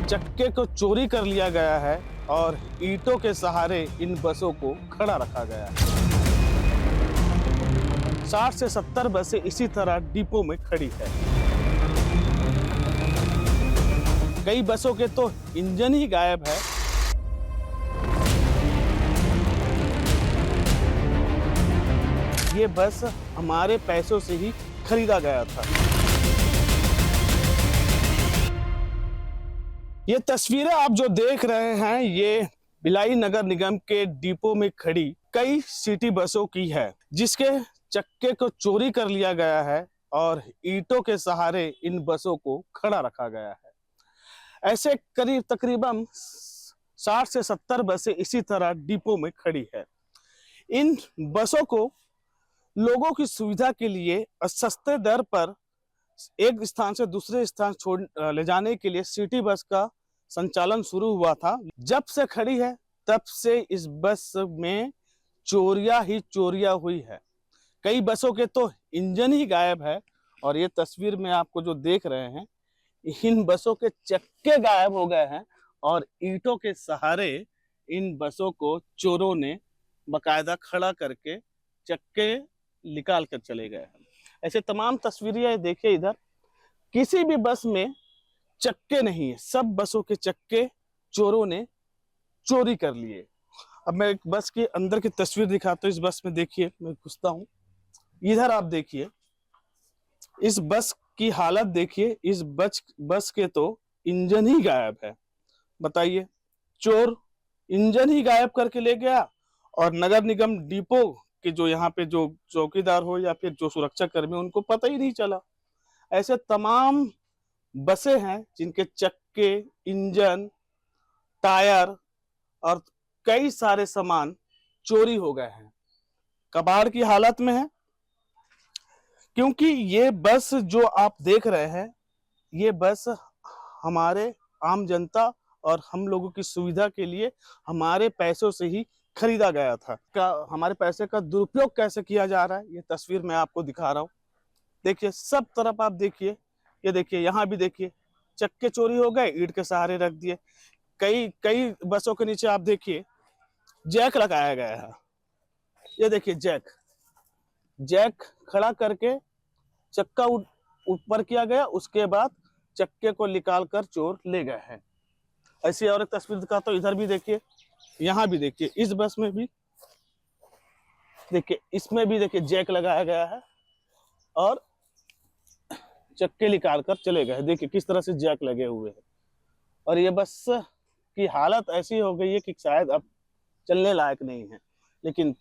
चक्के को चोरी कर लिया गया है और ईंटों के सहारे इन बसों को खड़ा रखा गया है। 60 से 70 बसें इसी तरह डिपो में खड़ी है। कई बसों के तो इंजन ही गायब है। ये बस हमारे पैसों से ही खरीदा गया था। ये तस्वीरें आप जो देख रहे हैं ये भिलाई नगर निगम के डिपो में खड़ी कई सिटी बसों की है, जिसके चक्के को चोरी कर लिया गया है और ईंटों के सहारे इन बसों को खड़ा रखा गया है। ऐसे करीब तकरीबन 60 से 70 बसें इसी तरह डिपो में खड़ी है। इन बसों को लोगों की सुविधा के लिए सस्ते दर पर एक स्थान से दूसरे स्थान ले जाने के लिए सिटी बस का संचालन शुरू हुआ था। जब से खड़ी है तब से इस बस में चोरियां ही चोरियां हुई है। कई बसों के तो इंजन ही गायब है और ये तस्वीर में आपको जो देख रहे हैं इन बसों के चक्के गायब हो गए हैं और ईंटों के सहारे इन बसों को चोरों ने बकायदा खड़ा करके चक्के निकाल कर चले गए हैं। ऐसे तमाम तस्वीरें देखिए, इधर किसी भी बस में चक्के नहीं है, सब बसों के चक्के चोरों ने चोरी कर लिए। अब मैं एक बस के अंदर की तस्वीर दिखाता हूँ। इस बस में देखिए, मैं घुसता हूँ, इधर आप देखिए इस बस की हालत देखिए। इस बस के तो इंजन ही गायब है। बताइए, चोर इंजन ही गायब करके ले गया और नगर निगम डिपो के जो यहाँ पे जो चौकीदार हो या फिर जो सुरक्षा कर्मी, उनको पता ही नहीं चला। ऐसे तमाम बसें हैं जिनके चक्के, इंजन, टायर और कई सारे सामान चोरी हो गए हैं, कबाड़ की हालत में है। क्योंकि ये बस जो आप देख रहे हैं ये बस हमारे आम जनता और हम लोगों की सुविधा के लिए हमारे पैसों से ही खरीदा गया था। हमारे पैसे का दुरुपयोग कैसे किया जा रहा है ये तस्वीर मैं आपको दिखा रहा हूँ। देखिए, सब तरफ आप देखिए, ये देखिए, यहाँ भी देखिए, चक्के चोरी हो गए, ईंट के सहारे रख दिए। कई बसों के नीचे आप देखिए जैक लगाया गया है। ये देखिए, जैक खड़ा करके चक्का ऊपर किया गया, उसके बाद चक्के को निकाल कर चोर ले गए हैं। ऐसी और एक तस्वीर दिखाता हूँ, इधर भी देखिए, यहाँ भी देखिए, इस बस में भी देखिए, इसमें भी देखिए जैक लगाया गया है और चक्के निकाल कर चले गए। देखिए किस तरह से जैक लगे हुए हैं और ये बस की हालत ऐसी हो गई है कि शायद अब चलने लायक नहीं है, लेकिन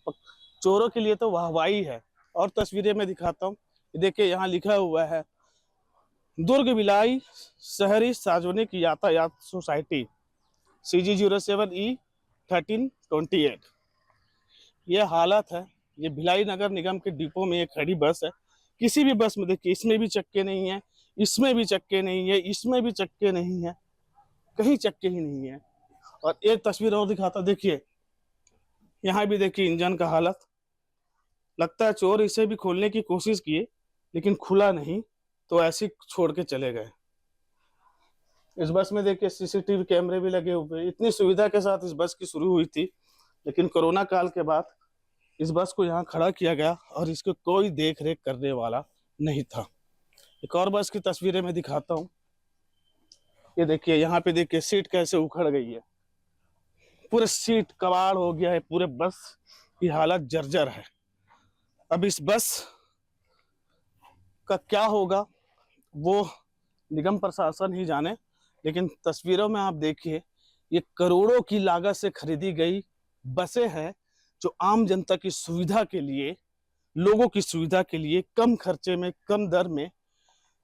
चोरों के लिए तो वाहवाही है। और तस्वीरें में दिखाता हूँ, देखिए यहाँ लिखा हुआ है दुर्ग भिलाई शहरी सार्वजनिक यातायात सोसाइटी CG07E1328। ये हालत है। ये भिलाई नगर निगम के डिपो में एक खड़ी बस है। किसी भी बस में देखिए, इसमें भी चक्के नहीं है, इसमें भी चक्के नहीं है, इसमें भी चक्के नहीं है, कहीं चक्के ही नहीं है। और एक तस्वीर और दिखाता, देखिए यहाँ भी देखिए इंजन का हालत। लगता है चोर इसे भी खोलने की कोशिश किए लेकिन खुला नहीं, तो ऐसे छोड़ के चले गए। इस बस में देखिए CCTV कैमरे भी लगे हुए। इतनी सुविधा के साथ इस बस की शुरू हुई थी, लेकिन कोरोना काल के बाद इस बस को यहाँ खड़ा किया गया और इसको कोई देख रेख करने वाला नहीं था। एक और बस की तस्वीरें मैं दिखाता हूँ। ये देखिए, यहाँ पे देखिए सीट कैसे उखड़ गई है, पूरे सीट कबाड़ हो गया है, पूरे बस की हालत जर्जर है। अब इस बस का क्या होगा वो निगम प्रशासन ही जाने, लेकिन तस्वीरों में आप देखिए ये करोड़ों की लागत से खरीदी गई बसें हैं जो आम जनता की सुविधा के लिए, लोगों की सुविधा के लिए कम खर्चे में, कम दर में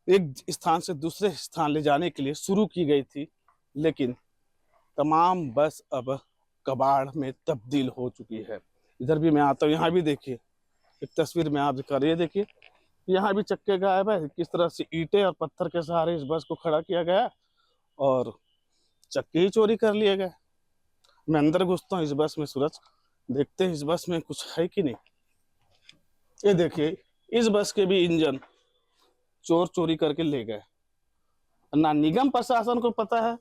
एक स्थान से दूसरे स्थान ले जाने के लिए शुरू की गई थी। लेकिन तमाम बस अब कबाड़ में तब्दील हो चुकी है। इधर भी मैं आता हूँ, यहाँ भी देखिए, एक तस्वीर में आप दिखा रही है, देखिए यहाँ भी चक्के गायब है। किस तरह से ईंटें और पत्थर के सहारे इस बस को खड़ा किया गया और चक्के ही चोरी कर लिए गए। मैं अंदर घुसता हूँ इस बस में, सूरज, देखते हैं इस बस में कुछ है कि नहीं। ये देखिए, इस बस के भी इंजन चोर चोरी करके ले गए। ना निगम प्रशासन को पता है,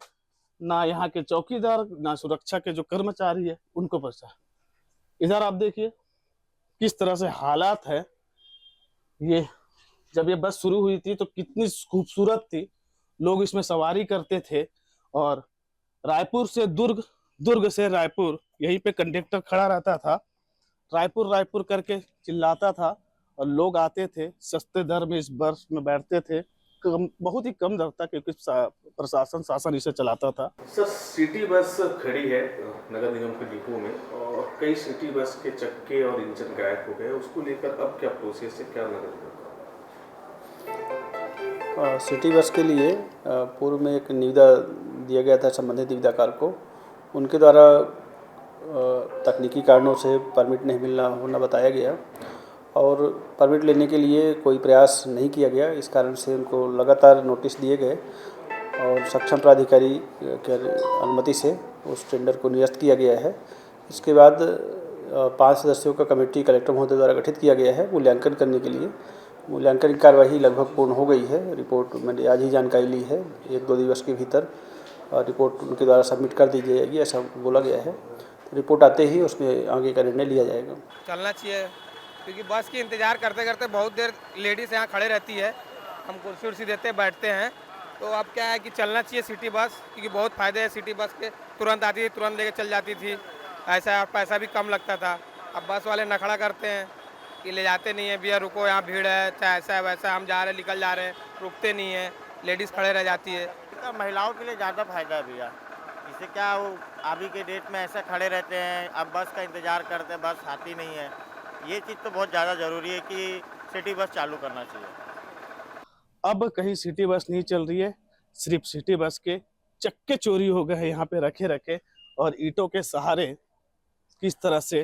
ना यहाँ के चौकीदार, ना सुरक्षा के जो कर्मचारी है उनको पता। इधर आप देखिए किस तरह से हालात है। ये जब ये बस शुरू हुई थी तो कितनी खूबसूरत थी, लोग इसमें सवारी करते थे और रायपुर से दुर्ग, दुर्ग से रायपुर, यहीं पे कंडक्टर खड़ा रहता था, रायपुर रायपुर करके चिल्लाता था और लोग आते थे, सस्ते दर में इस बस में बैठते थे, बहुत ही कम दर था क्योंकि प्रशासन शासन इसे चलाता था। सर, सिटी बस खड़ी है नगर निगम के डिपो में और कई सिटी बस के चक्के और इंजन गायब हो गए, उसको लेकर अब क्या प्रोसेस है, क्या नगर निगम? सिटी बस के लिए पूर्व में एक निविदा दिया गया था संबंधित निविदाकार को। उनके द्वारा तकनीकी कारणों से परमिट नहीं मिलना होना बताया गया और परमिट लेने के लिए कोई प्रयास नहीं किया गया। इस कारण से उनको लगातार नोटिस दिए गए और सक्षम प्राधिकारी के अनुमति से उस टेंडर को निरस्त किया गया है। इसके बाद 5 सदस्यों का कमेटी कलेक्टर महोदय द्वारा गठित किया गया है मूल्यांकन करने के लिए। मूल्यांकन की कार्यवाही लगभग पूर्ण हो गई है। रिपोर्ट मैंने आज ही जानकारी ली है, 1-2 दिवस के भीतर रिपोर्ट उनके द्वारा सबमिट कर दी जाएगी, ऐसा बोला गया है। तो रिपोर्ट आते ही उसमें आगे का निर्णय लिया जाएगा। चलना चाहिए क्योंकि बस की इंतज़ार करते करते बहुत देर लेडीज़ यहाँ खड़े रहती है, हम कुर्सी उर्सी देते बैठते हैं। तो अब क्या है कि चलना चाहिए सिटी बस, क्योंकि बहुत फ़ायदे हैं सिटी बस के। तुरंत आती थी, तुरंत लेके चल जाती थी, ऐसा पैसा भी कम लगता था। अब बस वाले नखड़ा करते हैं कि ले जाते नहीं है, भैया रुको यहाँ भीड़ है, चाहे ऐसा है वैसा, हम जा रहे हैं निकल जा रहे हैं, रुकते नहीं हैं, लेडीज़ खड़े रह जाती है। महिलाओं के लिए ज़्यादा फायदा है भैया, इससे क्या वो अभी के डेट में ऐसे खड़े रहते हैं, अब बस का इंतज़ार करते हैं, बस आती नहीं है। ये चीज़ तो बहुत ज़्यादा ज़रूरी है कि सिटी बस चालू करना चाहिए। अब कहीं सिटी बस नहीं चल रही है, सिर्फ सिटी बस के चक्के चोरी हो गए हैं यहाँ पे रखे रखे और ईंटों के सहारे किस तरह से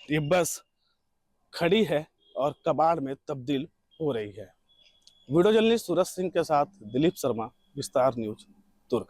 ये बस खड़ी है और कबाड़ में तब्दील हो रही है। वीडियो जर्नलिस्ट सूरज सिंह के साथ दिलीप शर्मा, विस्तार न्यूज, दुर्ग।